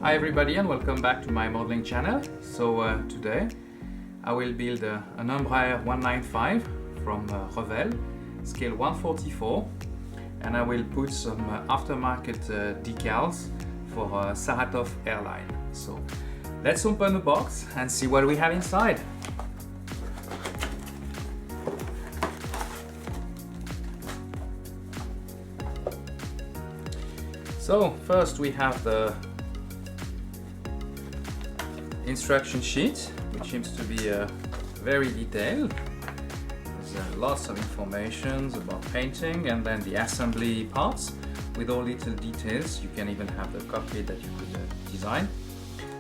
Hi everybody and welcome back to my modeling channel. So today I will build an Embraer 195 from Revell, scale 144, and I will put some aftermarket decals for Saratov Airlines. So let's open the box and see what we have inside. So first we have the instruction sheet, which seems to be very detailed. There's lots of information about painting, and then the assembly parts with all little details. You can even have the cockpit that you could design,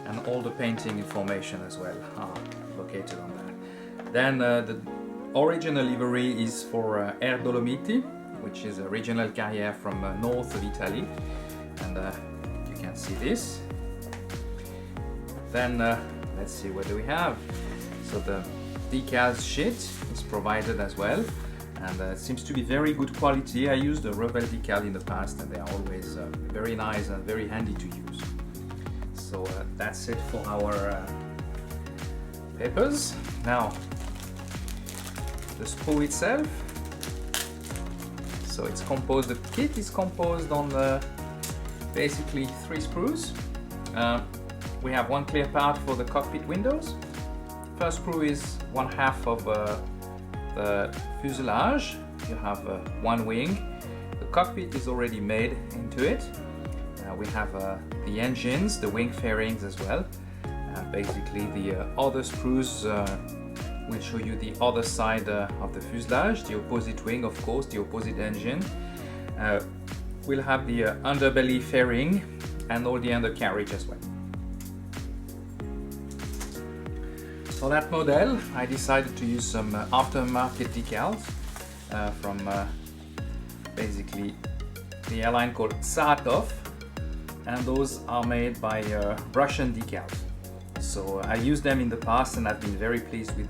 and all the painting information as well are located on that. Then the original livery is for Air Dolomiti, which is a regional carrier from north of Italy, and you can see this. Then let's see, what do we have? So the decals sheet is provided as well, and it seems to be very good quality. I used the Revell decal in the past, and they are always very nice and very handy to use. So that's it for our papers. Now the sprue itself. So it's composed. The kit is composed on basically 3 sprues. We have one clear part for the cockpit windows. First sprue is 1/2 of the fuselage. You have one wing. The cockpit is already made into it. We have the engines, the wing fairings as well. Basically the other sprues will show you the other side of the fuselage, the opposite wing, of course, the opposite engine. We'll have the underbelly fairing and all the undercarriage as well. For that model, I decided to use some aftermarket decals from basically the airline called Saratov, and those are made by Russian decals. So I used them in the past, and I've been very pleased with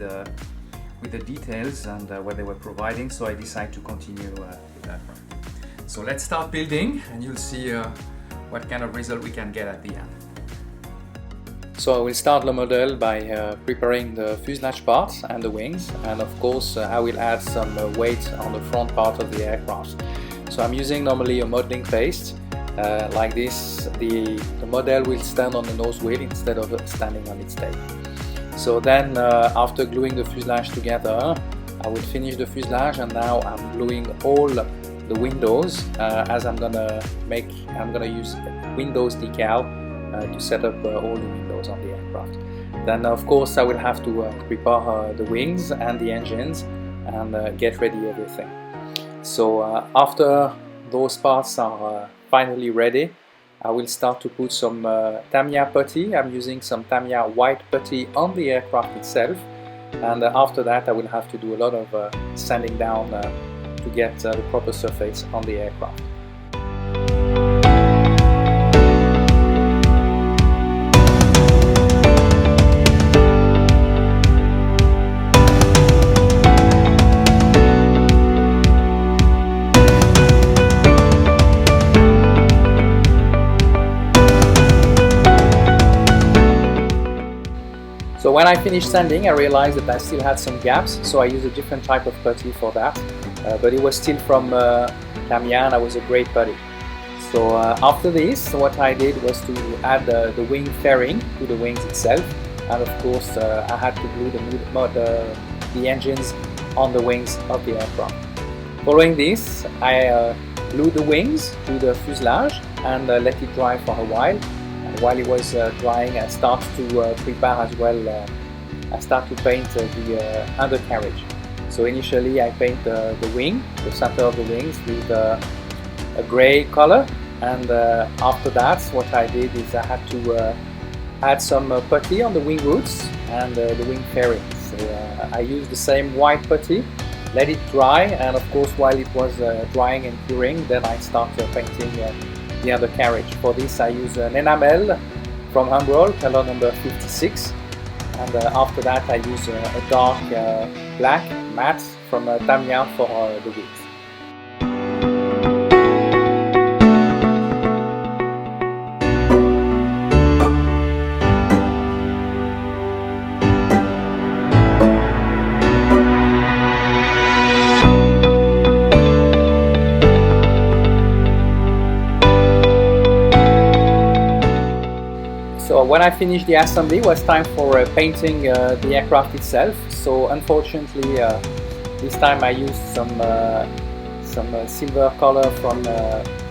the details and what they were providing. So I decided to continue with that one. So let's start building, and you'll see what kind of result we can get at the end. So I will start the model by preparing the fuselage parts and the wings, and of course I will add some weight on the front part of the aircraft. So I'm using normally a modeling paste. Like this, the model will stand on the nose wheel instead of standing on its tail. So then after gluing the fuselage together, I will finish the fuselage, and now I'm gluing all the windows as I'm gonna use Windows decal to set up all the windows on the aircraft. Then of course I will have to prepare the wings and the engines and get ready everything. So after those parts are finally ready, I will start to put some Tamiya putty. I'm using some Tamiya white putty on the aircraft itself, and after that I will have to do a lot of sanding down to get the proper surface on the aircraft. So when I finished sanding, I realized that I still had some gaps, so I used a different type of putty for that. But it was still from Tamiya, and it was a great putty. So after this, what I did was to add the wing fairing to the wings itself, and of course I had to glue the engines on the wings of the aircraft. Following this, I glued the wings to the fuselage and let it dry for a while. While it was drying, I started to prepare as well. I started to paint the undercarriage. So initially I paint the wing, the center of the wings, with a gray color, and after that what I did is I had to add some putty on the wing roots and the wing fairings. So I used the same white putty, let it dry, and of course while it was drying and curing, then I started painting the undercarriage. For this I use an enamel from Embraer, color number 56, and after that I use a dark black matte from Tamiya for the wheels. when I finished the assembly, it was time for painting the aircraft itself. So unfortunately, this time I used some silver color from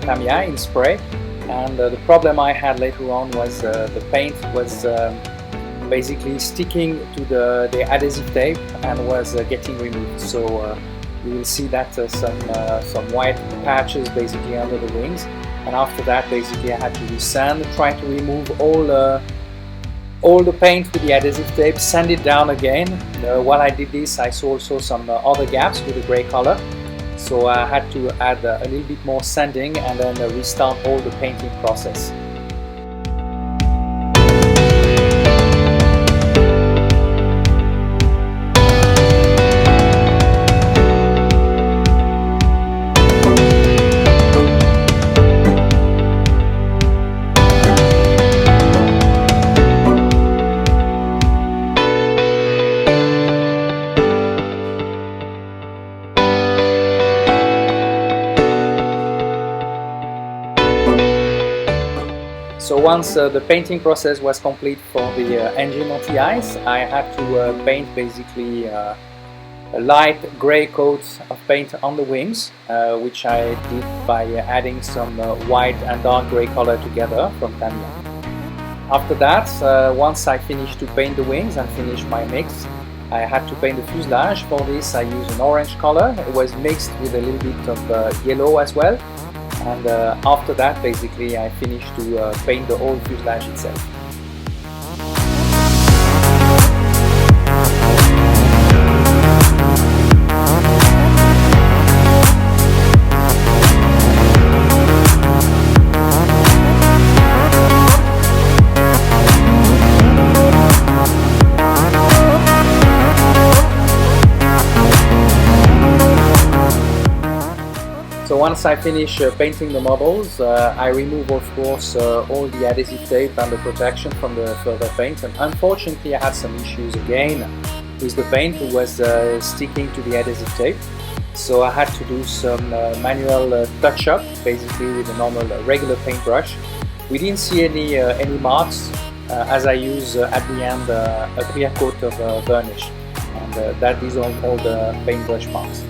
Tamiya in spray, and the problem I had later on was the paint was basically sticking to the adhesive tape and was getting removed. So you will see that some white patches basically under the wings, and after that basically I had to use sand, try to remove all the paint with the adhesive tape, sand it down again. While I did this, I saw also some other gaps with the gray color, so I had to add a little bit more sanding and then restart all the painting process. So once the painting process was complete for the engine anti-ice, I had to paint basically a light grey coat of paint on the wings, which I did by adding some white and dark grey color together from Tamiya. After that, once I finished to paint the wings and finished my mix, I had to paint the fuselage. For this I used an orange color. It was mixed with a little bit of yellow as well. And after that, basically, I finished to paint the whole fuselage itself. So once I finish painting the models, I remove of course all the adhesive tape and the protection from the further paint, and unfortunately I had some issues again with the paint. It was sticking to the adhesive tape, so I had to do some manual touch-up basically with a normal regular paintbrush. We didn't see any marks as I use at the end a clear coat of varnish, and that dissolved all the paintbrush marks.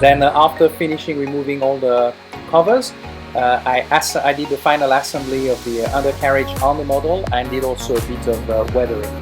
Then after finishing removing all the covers, I did the final assembly of the undercarriage on the model and did also a bit of weathering.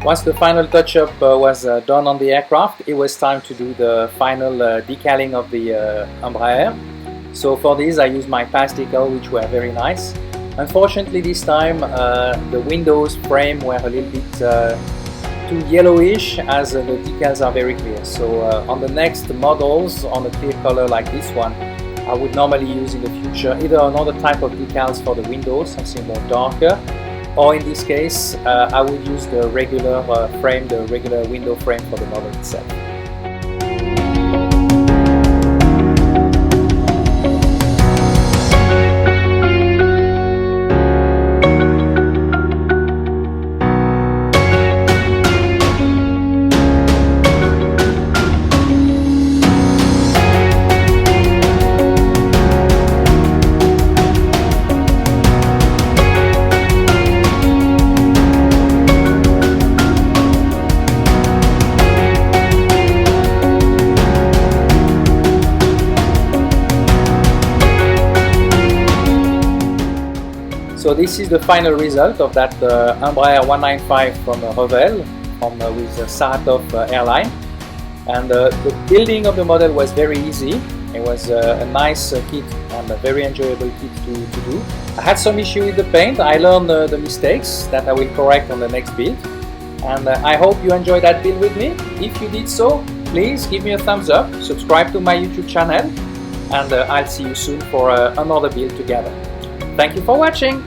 Once the final touch-up was done on the aircraft, it was time to do the final decaling of the Embraer. So for this I used my past decal, which were very nice. Unfortunately this time the windows frame were a little bit too yellowish, as the decals are very clear. So on the next models, on a clear color like this one, I would normally use in the future either another type of decals for the windows, something more darker, or in this case I would use the regular frame, the regular window frame for the model itself. So this is the final result of that Embraer 195 from Revell, with Saratov airline. And the building of the model was very easy. It was a nice kit and a very enjoyable kit to do. I had some issue with the paint. I learned the mistakes that I will correct on the next build. And I hope you enjoyed that build with me. If you did so, please give me a thumbs up, subscribe to my YouTube channel, and I'll see you soon for another build together. Thank you for watching!